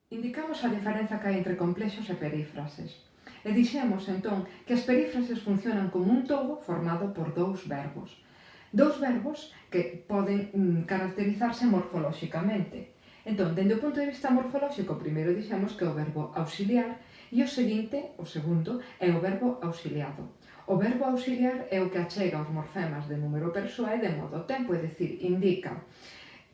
Indicamos a diferenza que hai entre complexos e perífrases. E dixemos, entón, que as perífrases funcionan como un todo formado por dous verbos. Dous verbos que poden caracterizarse morfolóxicamente. Entón, dende o punto de vista morfolóxico, primeiro dixemos que o verbo auxiliar e o seguinte, o segundo, é o verbo auxiliado. O verbo auxiliar é o que achega os morfemas de número persoal de modo tempo, é dicir, indica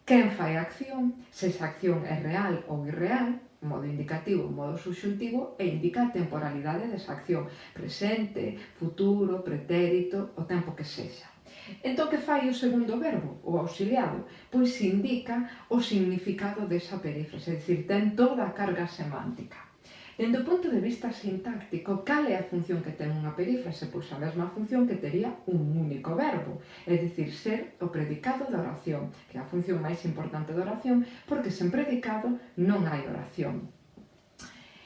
quen fai a acción, se esa acción é real ou irreal, modo indicativo, modo subxuntivo, e indica a temporalidade desa acción, presente, futuro, pretérito, o tempo que sexa. Entón, que fai o segundo verbo, o auxiliado? Pois indica o significado desa perífrase, é dicir, ten toda a carga semántica. Dende o punto de vista sintáctico, cal é a función que ten unha perífrase? Pois a mesma función que tería un único verbo, é dicir, ser o predicado da oración, que é a función máis importante da oración, porque sen predicado non hai oración.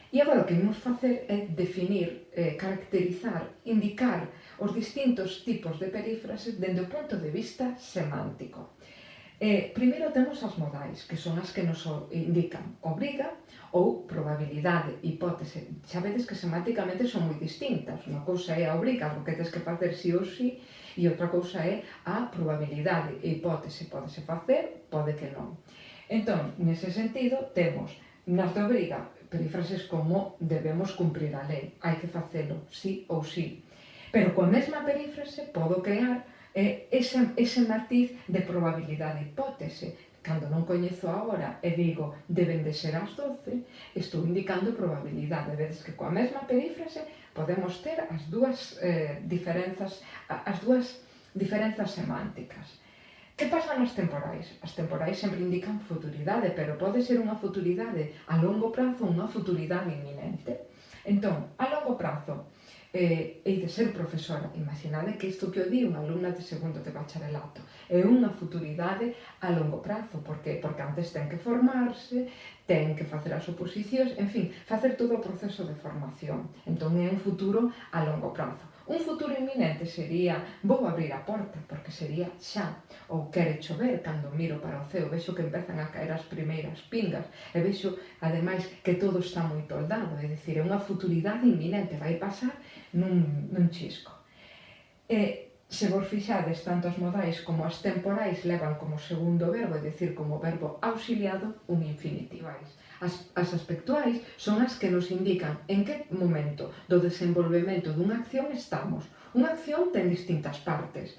E agora o que imos facer é definir, caracterizar, indicar os distintos tipos de perífrases dende o punto de vista semántico. Primeiro temos as modais, que son as que nos indican obriga ou probabilidade, hipótese. Xa vedes que semánticamente son moi distintas. Unha cousa é a obriga, algo que tens que facer sí ou sí, e outra cousa é a probabilidade, hipótese. Pódese facer, pode que non. Entón, nese sentido, temos nas de obriga perífrases como debemos cumprir a lei, hai que facelo, sí ou sí. Pero coa mesma perífrase podo crear ese matiz de probabilidade hipótese. Cando non coñezo a hora e digo deben de ser as 12, estou indicando probabilidade. Vedes que coa mesma perífrase podemos ter as dúas diferenzas semánticas. Que pasa nas temporais? As temporais sempre indican futuridade, pero pode ser unha futuridade a longo prazo ou unha futuridade inminente. Entón, a longo prazo, hei de ser profesora. Imaginade que isto que eu di unha alumna de segundo de bacharelato é unha futuridade a longo prazo, porque antes ten que formarse, ten que facer as oposicións, en fin, facer todo o proceso de formación. Entón é un futuro a longo prazo. Un futuro inminente sería vou abrir a porta, porque sería xa, ou quere chover, cando miro para o ceo, vexo que empezan a caer as primeiras pingas, e vexo, ademais, que todo está moi toldado, é dicir, é unha futuridade inminente, vai pasar nun chisco. Se vos fixades, tanto as modais como as temporais levan como segundo verbo, é dicir, como verbo auxiliado, un infinitivais. As aspectuais son as que nos indican en que momento do desenvolvemento dunha acción estamos. Unha acción ten distintas partes.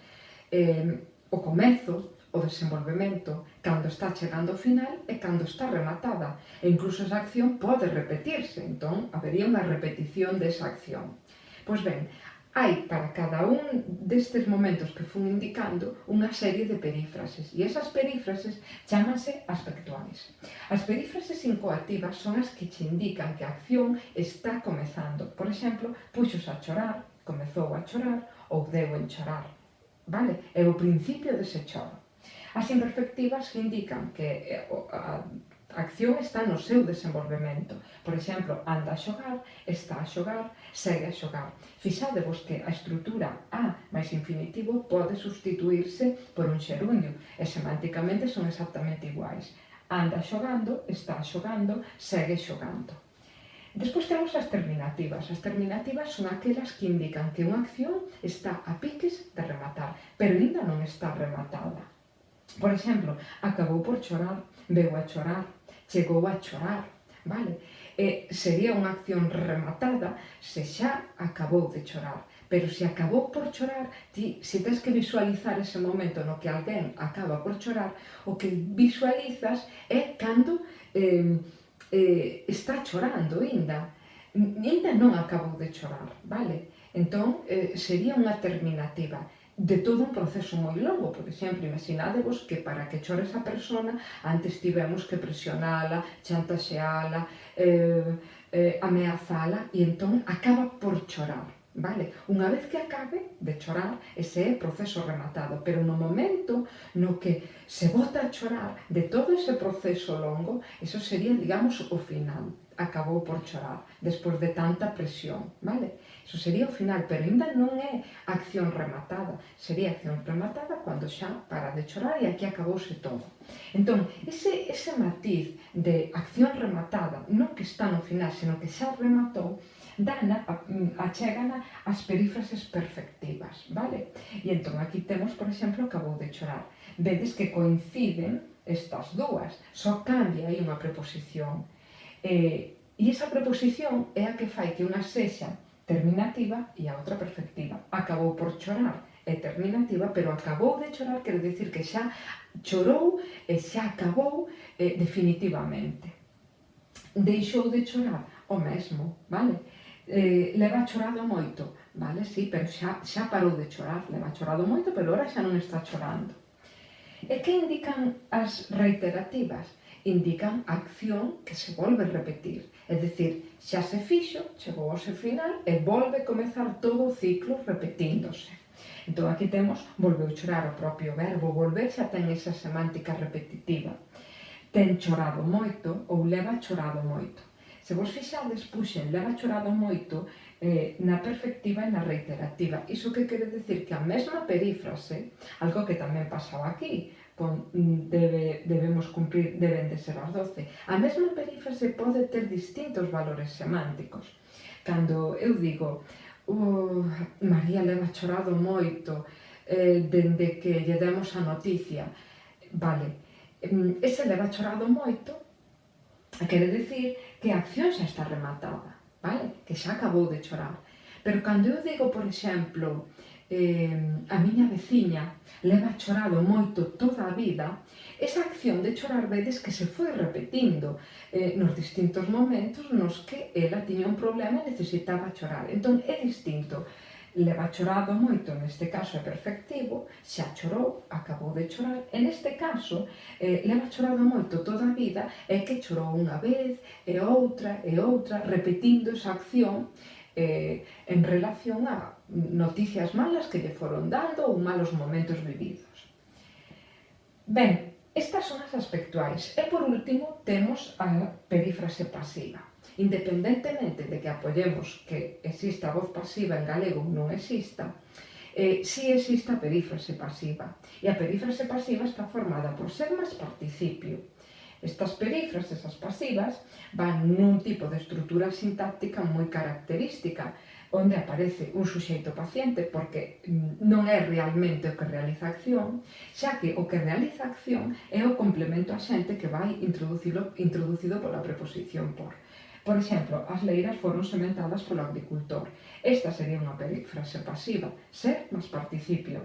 O comezo, o desenvolvemento, cando está chegando ao final e cando está rematada. E incluso esa acción pode repetirse, entón habería unha repetición desa acción. Pois ben, hai para cada un destes momentos que fun indicando unha serie de perífrases, e esas perífrases chámanse aspectuais. As perífrases incoativas son as que che indican que a acción está comezando. Por exemplo, puxos a chorar, comezou a chorar, ou deu en chorar. Vale? É o principio dese choro. As imperfectivas indican que a acción está no seu desenvolvemento. Por exemplo, anda a xogar, está a xogar, segue a xogar. Fixadevos que a estrutura a máis infinitivo pode substituirse por un xerundio e semánticamente son exactamente iguais. Anda xogando, está xogando, segue xogando. Despois temos as terminativas. As terminativas son aquelas que indican que unha acción está a piques de rematar, pero ainda non está rematada. Por exemplo, acabou por chorar, veu a chorar, chegou a chorar, vale? Sería unha acción rematada se xa acabou de chorar. Pero se acabou por chorar, se tens que visualizar ese momento no que alguén acaba por chorar, o que visualizas é cando está chorando ainda non acabou de chorar, vale? Entón, sería unha terminativa de todo un proceso moi longo. Por exemplo, imaginadevos que para que chore esa persona antes tivemos que presionala, chantaxeala, ameazala, e entón acaba por chorar, vale? Unha vez que acabe de chorar, ese é o proceso rematado, pero no momento no que se bota a chorar de todo ese proceso longo, eso sería, digamos, o final. acabou por chorar, despois de tanta presión, vale? Iso sería o final, pero ainda non é acción rematada. Sería acción rematada cando xa para de chorar e aquí acabouse todo. Entón, ese matiz de acción rematada, non que está no final, sino que xa rematou, achégana as perífrases perfectivas, vale? E entón aquí temos, por exemplo, acabou de chorar. Vedes que coinciden estas dúas, só cambia aí unha preposición. E esa preposición é a que fai que unha sexa terminativa e a outra perfectiva. Acabou por chorar é terminativa, pero acabou de chorar quere dicir que xa chorou e xa acabou definitivamente. Deixou de chorar o mesmo, vale? Leva chorado moito, vale? Sí, pero xa parou de chorar, leva chorado moito, pero ora xa non está chorando. E que indican as reiterativas? Indican a acción que se volve a repetir. É dicir, xa se fixo, chegou ao seu final e volve a comezar todo o ciclo repetíndose. Entón aquí temos volveu chorar, o propio verbo volver xa ten esa semántica repetitiva. Ten chorado moito ou leva chorado moito. Se vos fixades, puxen leva chorado moito na perfectiva e na reiterativa. Iso que quere dicir que a mesma perífrase, algo que tamén pasaba aquí, debemos cumprir, deben de ser as 12. A mesma perífrase pode ter distintos valores semánticos. Cando eu digo, María leva chorado moito dende que lle demos a noticia, vale, ese leva chorado moito quere dicir que a acción xa está rematada, vale? Que xa acabou de chorar. Pero cando eu digo, por exemplo, a miña veciña leva chorado moito toda a vida, esa acción de chorar vedes que se foi repetindo nos distintos momentos nos que ela tiña un problema e necesitaba chorar. Entón é distinto. Leva chorado moito, neste caso é perfectivo, xa chorou, acabou de chorar, e neste caso leva chorado moito toda a vida, é que chorou unha vez, e outra, repetindo esa acción en relación a noticias malas que lle foron dando ou malos momentos vividos. Ben, estas son as aspectuais, e por último temos a perífrase pasiva. Independentemente de que apoyemos que exista a voz pasiva en galego ou non exista, si existe a perífrase pasiva. E a perífrase pasiva está formada por ser máis participio. Estas perífrases, as pasivas, van nun tipo de estrutura sintáctica moi característica, onde aparece un suxeito paciente porque non é realmente o que realiza a acción, xa que o que realiza a acción é o complemento axente que vai introducido pola preposición por. Por exemplo, as leiras foron sementadas polo agricultor. Esta sería unha perífrase pasiva, ser máis participio.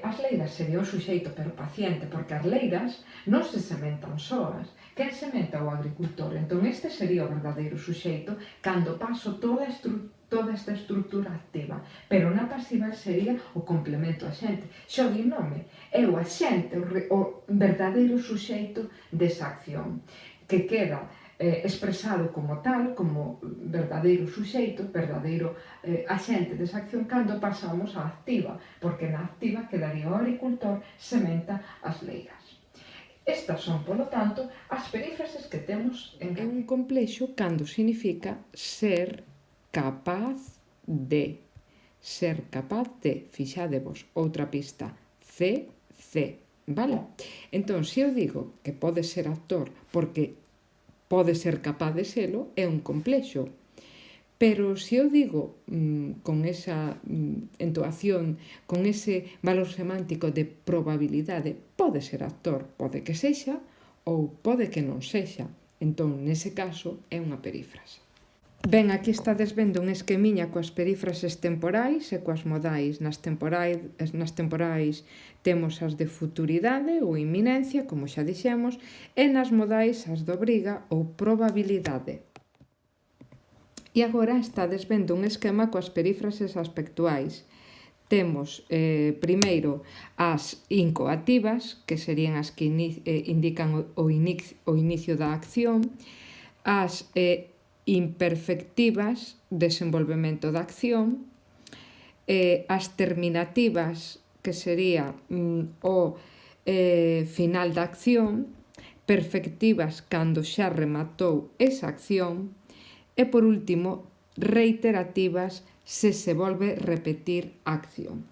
As leiras sería o suxeito pero paciente, porque as leiras non se sementan soas. Quen sementa o agricultor? Entón este sería o verdadeiro suxeito cando paso toda esta estrutura activa. Pero na pasiva sería o complemento axente. Xo di nome, é o axente, o verdadeiro suxeito desa acción, que queda expresado como tal, como verdadeiro suxeito, verdadeiro axente desa acción cando pasamos á activa, porque na activa quedaría o agricultor sementa as leiras. Estas son, polo tanto, as perífrases que temos en galego. É un complexo cando significa ser capaz de. Ser capaz de, fixadevos, outra pista, vale? Entón, se eu digo que pode ser actor porque pode ser capaz de selo, é un complexo. Pero se eu digo con esa entoación, con ese valor semántico de probabilidade, pode ser actor, pode que sexa ou pode que non sexa. Entón, nese caso, é unha perífrase. Ben, aquí estades vendo un esquemiña coas perífrases temporais e coas modais. Nas temporais temos as de futuridade ou inminencia, como xa dixemos, e nas modais as de obriga ou probabilidade. E agora estades vendo un esquema coas perífrases aspectuais. Temos, primeiro, as incoativas, que serían as que indican o inicio da acción, as imperfectivas, desenvolvemento da acción, as terminativas, que sería o final da acción, perfectivas cando xa rematou esa acción e, por último, reiterativas se se volve repetir a acción.